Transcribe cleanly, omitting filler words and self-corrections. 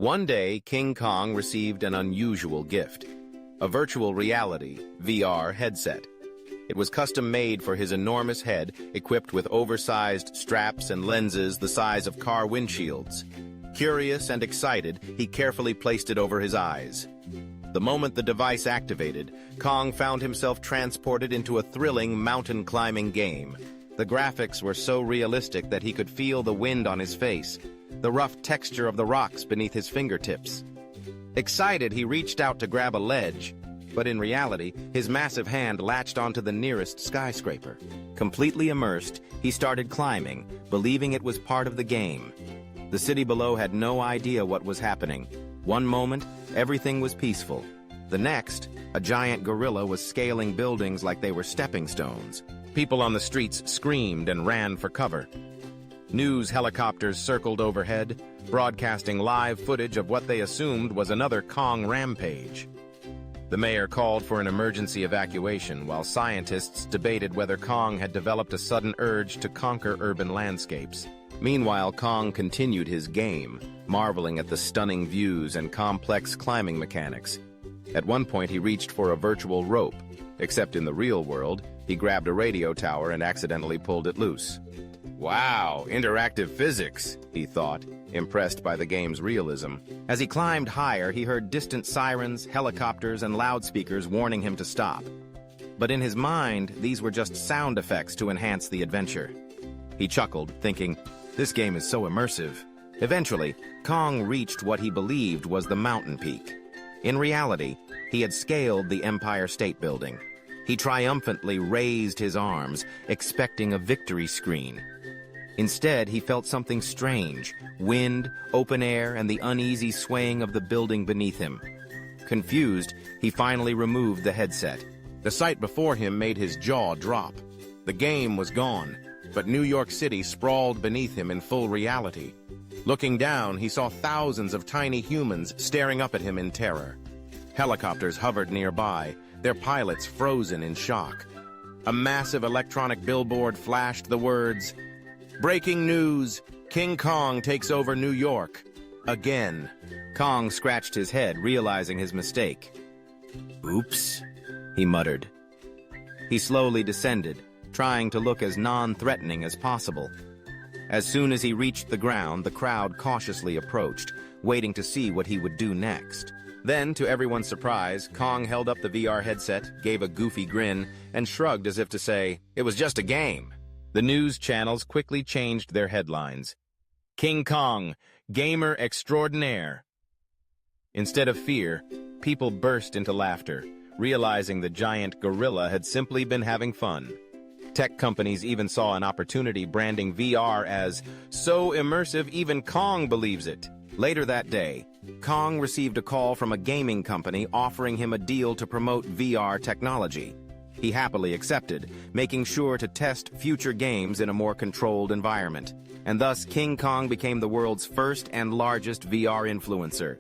One day, King Kong received an unusual gift, a virtual reality VR headset. It was custom-made for his enormous head, equipped with oversized straps and lenses the size of car windshields. Curious and excited, he carefully placed it over his eyes. The moment the device activated, Kong found himself transported into a thrilling mountain climbing game. The graphics were so realistic that he could feel the wind on his face, the rough texture of the rocks beneath his fingertips. Excited, he reached out to grab a ledge, but in reality, his massive hand latched onto the nearest skyscraper. Completely immersed, he started climbing, believing it was part of the game. The city below had no idea what was happening. One moment, everything was peaceful. The next, a giant gorilla was scaling buildings like they were stepping stones. People on the streets screamed and ran for cover. News helicopters circled overhead, broadcasting live footage of what they assumed was another Kong rampage. The mayor called for an emergency evacuation, while scientists debated whether Kong had developed a sudden urge to conquer urban landscapes. Meanwhile, Kong continued his game, marveling at the stunning views and complex climbing mechanics. At one point, he reached for a virtual rope, except in the real world, he grabbed a radio tower and accidentally pulled it loose. Wow, interactive physics, he thought, impressed by the game's realism. As he climbed higher, he heard distant sirens, helicopters, and loudspeakers warning him to stop. But in his mind, these were just sound effects to enhance the adventure. He chuckled, thinking, this game is so immersive. Eventually, Kong reached what he believed was the mountain peak. In reality, he had scaled the Empire State Building. He triumphantly raised his arms, expecting a victory screen. Instead, he felt something strange, wind, open air, and the uneasy swaying of the building beneath him. Confused, he finally removed the headset. The sight before him made his jaw drop. The game was gone, but New York City sprawled beneath him in full reality. Looking down, he saw thousands of tiny humans staring up at him in terror. Helicopters hovered nearby, their pilots frozen in shock. A massive electronic billboard flashed the words, "Breaking news! King Kong takes over New York. Again." Kong scratched his head, realizing his mistake. "Oops," he muttered. He slowly descended, trying to look as non-threatening as possible. As soon as he reached the ground, the crowd cautiously approached, waiting to see what he would do next. Then, to everyone's surprise, Kong held up the VR headset, gave a goofy grin, and shrugged as if to say, it was just a game. The news channels quickly changed their headlines. King Kong, gamer extraordinaire. Instead of fear, people burst into laughter, realizing the giant gorilla had simply been having fun. Tech companies even saw an opportunity, branding VR as so immersive even Kong believes it. Later that day, Kong received a call from a gaming company offering him a deal to promote VR technology. He happily accepted, making sure to test future games in a more controlled environment. And thus, King Kong became the world's first and largest VR influencer.